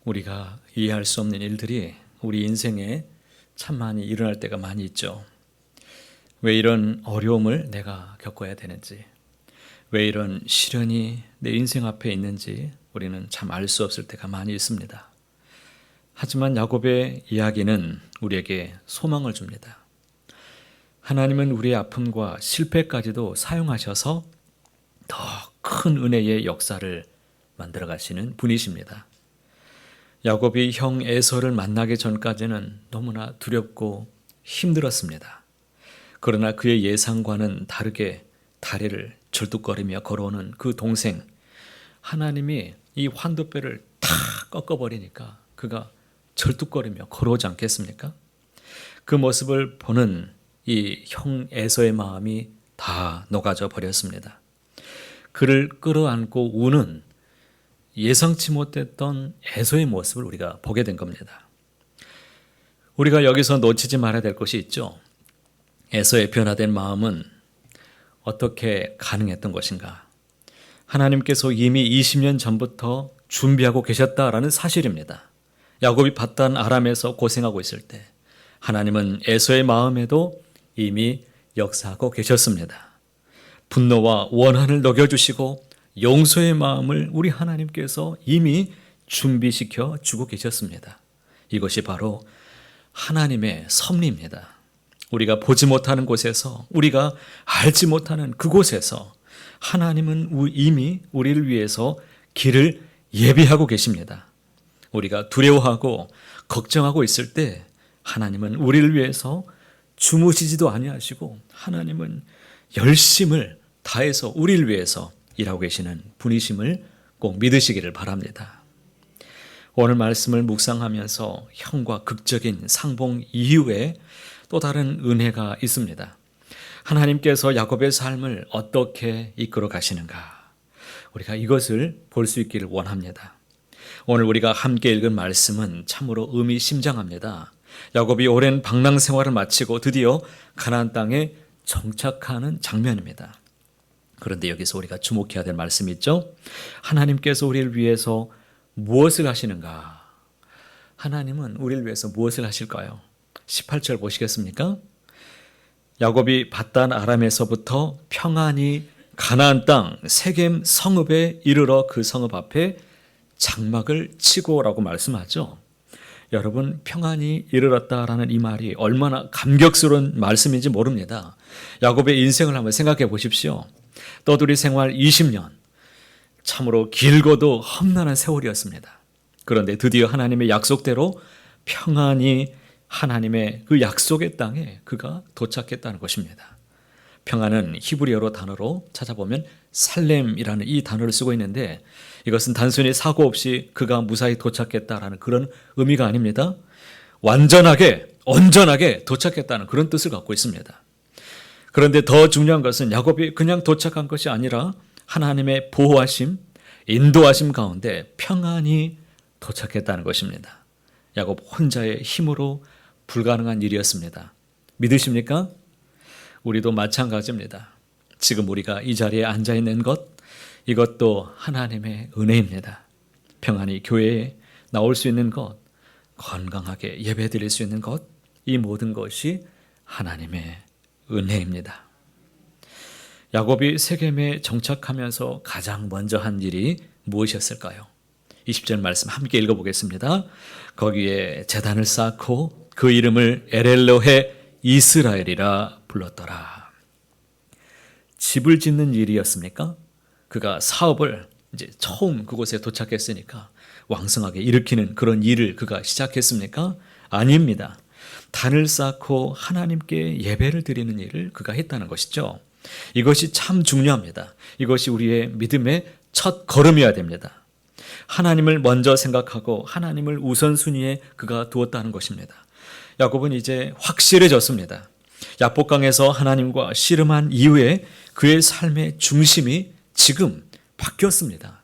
우리가 이해할 수 없는 일들이 우리 인생에 참 많이 일어날 때가 많이 있죠. 왜 이런 어려움을 내가 겪어야 되는지, 왜 이런 시련이 내 인생 앞에 있는지 우리는 참 알 수 없을 때가 많이 있습니다. 하지만 야곱의 이야기는 우리에게 소망을 줍니다. 하나님은 우리의 아픔과 실패까지도 사용하셔서 더 큰 은혜의 역사를 만들어 가시는 분이십니다. 야곱이 형 에서를 만나기 전까지는 너무나 두렵고 힘들었습니다. 그러나 그의 예상과는 다르게 다리를 절뚝거리며 걸어오는 그 동생, 하나님이 이 환도뼈를 탁 꺾어버리니까 그가 절뚝거리며 걸어오지 않겠습니까? 그 모습을 보는 이 형 에서의 마음이 다 녹아져 버렸습니다. 그를 끌어안고 우는 예상치 못했던 에서의 모습을 우리가 보게 된 겁니다. 우리가 여기서 놓치지 말아야 될 것이 있죠. 에서의 변화된 마음은 어떻게 가능했던 것인가? 하나님께서 이미 20년 전부터 준비하고 계셨다라는 사실입니다. 야곱이 paddan 아람에서 고생하고 있을 때 하나님은 에서의 마음에도 이미 역사하고 계셨습니다. 분노와 원한을 녹여주시고 용서의 마음을 우리 하나님께서 이미 준비시켜 주고 계셨습니다. 이것이 바로 하나님의 섭리입니다. 우리가 보지 못하는 곳에서, 우리가 알지 못하는 그곳에서 하나님은 이미 우리를 위해서 길을 예비하고 계십니다. 우리가 두려워하고 걱정하고 있을 때 하나님은 우리를 위해서 주무시지도 아니하시고 하나님은 열심을 다해서 우리를 위해서 일하고 계시는 분이심을 꼭 믿으시기를 바랍니다. 오늘 말씀을 묵상하면서 형과 극적인 상봉 이후에 또 다른 은혜가 있습니다. 하나님께서 야곱의 삶을 어떻게 이끌어 가시는가? 우리가 이것을 볼 수 있기를 원합니다. 오늘 우리가 함께 읽은 말씀은 참으로 의미심장합니다. 야곱이 오랜 방랑 생활을 마치고 드디어 가나안 땅에 정착하는 장면입니다. 그런데 여기서 우리가 주목해야 될 말씀이 있죠. 하나님께서 우리를 위해서 무엇을 하시는가? 하나님은 우리를 위해서 무엇을 하실까요? 18절 보시겠습니까? 야곱이 paddan 아람에서부터 평안히 가나안 땅 세겜 성읍에 이르러 그 성읍 앞에 장막을 치고라고 말씀하죠. 여러분, 평안히 이르렀다라는 이 말이 얼마나 감격스러운 말씀인지 모릅니다. 야곱의 인생을 한번 생각해 보십시오. 떠돌이 생활 20년, 참으로 길고도 험난한 세월이었습니다. 그런데 드디어 하나님의 약속대로 평안히 하나님의 그 약속의 땅에 그가 도착했다는 것입니다. 평안은 히브리어로 단어로 찾아보면 살렘이라는 이 단어를 쓰고 있는데 이것은 단순히 사고 없이 그가 무사히 도착했다라는 그런 의미가 아닙니다. 완전하게, 온전하게 도착했다는 그런 뜻을 갖고 있습니다. 그런데 더 중요한 것은 야곱이 그냥 도착한 것이 아니라 하나님의 보호하심, 인도하심 가운데 평안히 도착했다는 것입니다. 야곱 혼자의 힘으로 불가능한 일이었습니다. 믿으십니까? 우리도 마찬가지입니다. 지금 우리가 이 자리에 앉아 있는 것, 이것도 하나님의 은혜입니다. 평안히 교회에 나올 수 있는 것, 건강하게 예배 드릴 수 있는 것, 이 모든 것이 하나님의 은혜입니다. 야곱이 세겜에 정착하면서 가장 먼저 한 일이 무엇이었을까요? 20절 말씀 함께 읽어보겠습니다. 거기에 제단을 쌓고 그 이름을 엘엘로헤 이스라엘이라 불렀더라. 집을 짓는 일이었습니까? 그가 사업을 이제 처음 그곳에 도착했으니까 왕성하게 일으키는 그런 일을 그가 시작했습니까? 아닙니다. 단을 쌓고 하나님께 예배를 드리는 일을 그가 했다는 것이죠. 이것이 참 중요합니다. 이것이 우리의 믿음의 첫 걸음이어야 됩니다. 하나님을 먼저 생각하고 하나님을 우선순위에 그가 두었다는 것입니다. 야곱은 이제 확실해졌습니다. 야복강에서 하나님과 씨름한 이후에 그의 삶의 중심이 지금 바뀌었습니다.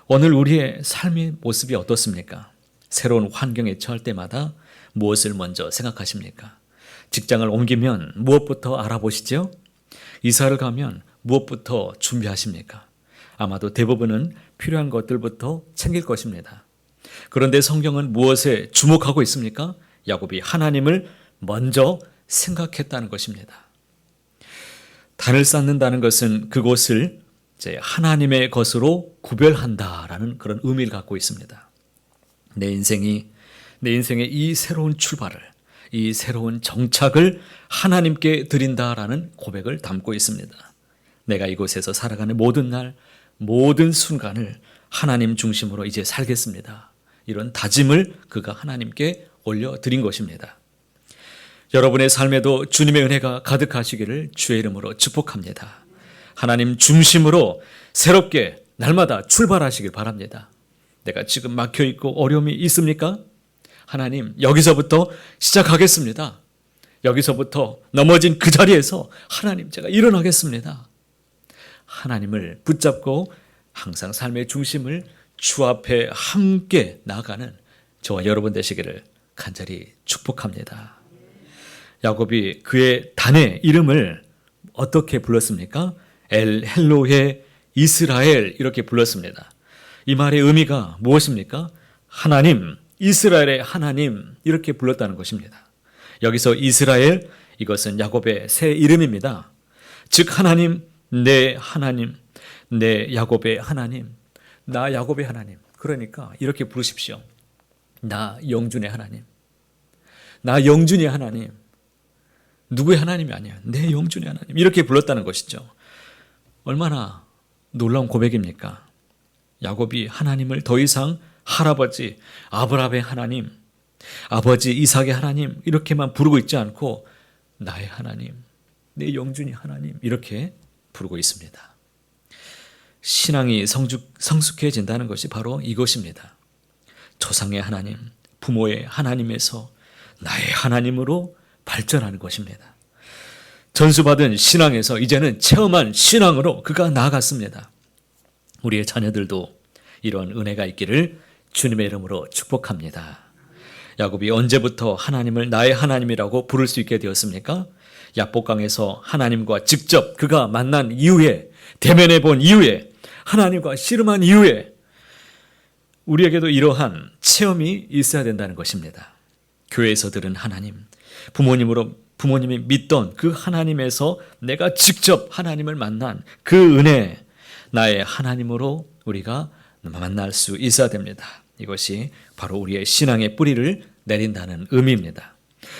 오늘 우리의 삶의 모습이 어떻습니까? 새로운 환경에 처할 때마다 무엇을 먼저 생각하십니까? 직장을 옮기면 무엇부터 알아보시죠? 이사를 가면 무엇부터 준비하십니까? 아마도 대부분은 필요한 것들부터 챙길 것입니다. 그런데 성경은 무엇에 주목하고 있습니까? 야곱이 하나님을 먼저 생각했다는 것입니다. 단을 쌓는다는 것은 그곳을 이제 하나님의 것으로 구별한다라는 그런 의미를 갖고 있습니다. 내 인생의 이 새로운 출발을, 이 새로운 정착을 하나님께 드린다라는 고백을 담고 있습니다. 내가 이곳에서 살아가는 모든 날, 모든 순간을 하나님 중심으로 이제 살겠습니다. 이런 다짐을 그가 하나님께 올려드린 것입니다. 여러분의 삶에도 주님의 은혜가 가득하시기를 주의 이름으로 축복합니다. 하나님 중심으로 새롭게 날마다 출발하시길 바랍니다. 내가 지금 막혀있고 어려움이 있습니까? 하나님, 여기서부터 시작하겠습니다. 여기서부터 넘어진 그 자리에서 하나님, 제가 일어나겠습니다. 하나님을 붙잡고 항상 삶의 중심을 주 앞에 함께 나아가는 저와 여러분 되시기를 간절히 축복합니다. 야곱이 그의 단의 이름을 어떻게 불렀습니까? 엘 헬로헤 이스라엘 이렇게 불렀습니다. 이 말의 의미가 무엇입니까? 하나님, 이스라엘의 하나님 이렇게 불렀다는 것입니다. 여기서 이스라엘, 이것은 야곱의 새 이름입니다. 즉 하나님, 내 하나님, 내 야곱의 하나님, 나 야곱의 하나님. 그러니까 이렇게 부르십시오. 나 영준의 하나님, 나 영준의 하나님. 누구의 하나님이 아니야. 내 영준의 하나님. 이렇게 불렀다는 것이죠. 얼마나 놀라운 고백입니까? 야곱이 하나님을 더 이상 할아버지 아브라함의 하나님, 아버지 이삭의 하나님 이렇게만 부르고 있지 않고 나의 하나님, 내 영준의 하나님 이렇게 부르고 있습니다. 신앙이 성숙해진다는 것이 바로 이것입니다. 조상의 하나님, 부모의 하나님에서 나의 하나님으로 발전하는 것입니다. 전수받은 신앙에서 이제는 체험한 신앙으로 그가 나아갔습니다. 우리의 자녀들도 이런 은혜가 있기를 주님의 이름으로 축복합니다. 야곱이 언제부터 하나님을 나의 하나님이라고 부를 수 있게 되었습니까? 야복강에서 하나님과 직접 그가 만난 이후에, 대면해 본 이후에, 하나님과 씨름한 이후에 우리에게도 이러한 체험이 있어야 된다는 것입니다. 교회에서 들은 하나님, 부모님이 믿던 그 하나님에서 내가 직접 하나님을 만난 그 은혜, 나의 하나님으로 우리가 만날 수 있어야 됩니다. 이것이 바로 우리의 신앙의 뿌리를 내린다는 의미입니다.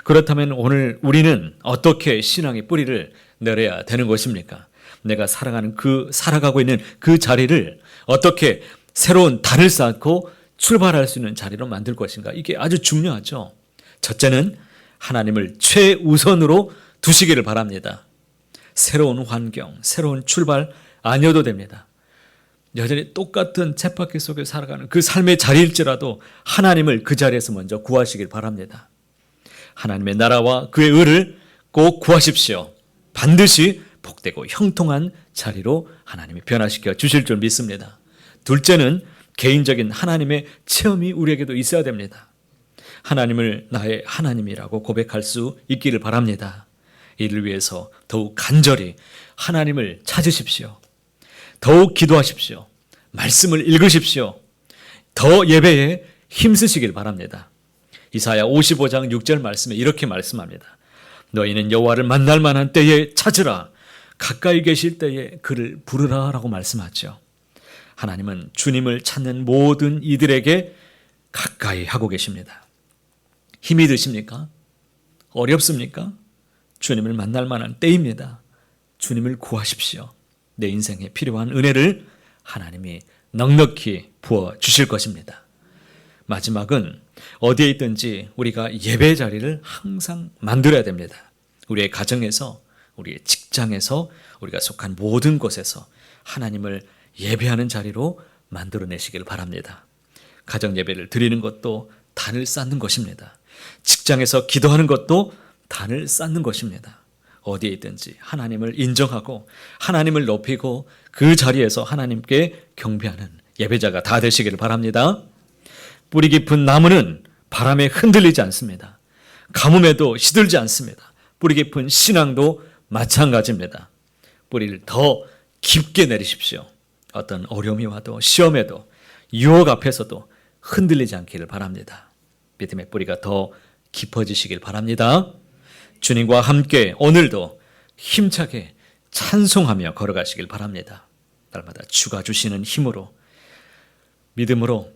그렇다면 오늘 우리는 어떻게 신앙의 뿌리를 내려야 되는 것입니까? 내가 살아가고 있는 그 자리를 어떻게 새로운 단을 쌓고 출발할 수 있는 자리로 만들 것인가? 이게 아주 중요하죠. 첫째는 하나님을 최우선으로 두시기를 바랍니다. 새로운 환경, 새로운 출발 아니어도 됩니다. 여전히 똑같은 쳇바퀴 속에 살아가는 그 삶의 자리일지라도 하나님을 그 자리에서 먼저 구하시길 바랍니다. 하나님의 나라와 그의 의를 꼭 구하십시오. 반드시 복되고 형통한 자리로 하나님이 변화시켜 주실 줄 믿습니다. 둘째는 개인적인 하나님의 체험이 우리에게도 있어야 됩니다. 하나님을 나의 하나님이라고 고백할 수 있기를 바랍니다. 이를 위해서 더욱 간절히 하나님을 찾으십시오. 더욱 기도하십시오. 말씀을 읽으십시오. 더 예배에 힘쓰시길 바랍니다. 이사야 55장 6절 말씀에 이렇게 말씀합니다. 너희는 여호와를 만날 만한 때에 찾으라. 가까이 계실 때에 그를 부르라 라고 말씀하죠. 하나님은 주님을 찾는 모든 이들에게 가까이 하고 계십니다. 힘이 드십니까? 어렵습니까? 주님을 만날 만한 때입니다. 주님을 구하십시오. 내 인생에 필요한 은혜를 하나님이 넉넉히 부어주실 것입니다. 마지막은 어디에 있든지 우리가 예배 자리를 항상 만들어야 됩니다. 우리의 가정에서, 우리의 직장에서, 우리가 속한 모든 곳에서 하나님을 예배하는 자리로 만들어내시길 바랍니다. 가정 예배를 드리는 것도 단을 쌓는 것입니다. 직장에서 기도하는 것도 단을 쌓는 것입니다. 어디에 있든지 하나님을 인정하고 하나님을 높이고 그 자리에서 하나님께 경배하는 예배자가 다 되시기를 바랍니다. 뿌리 깊은 나무는 바람에 흔들리지 않습니다. 가뭄에도 시들지 않습니다. 뿌리 깊은 신앙도 마찬가지입니다. 뿌리를 더 깊게 내리십시오. 어떤 어려움이 와도 시험에도 유혹 앞에서도 흔들리지 않기를 바랍니다. 믿음의 뿌리가 더 깊어지시길 바랍니다. 주님과 함께 오늘도 힘차게 찬송하며 걸어가시길 바랍니다. 날마다 주가 주시는 힘으로, 믿음으로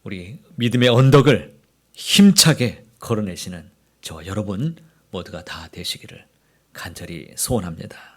우리 믿음의 언덕을 힘차게 걸어내시는 저와 여러분 모두가 다 되시기를 간절히 소원합니다.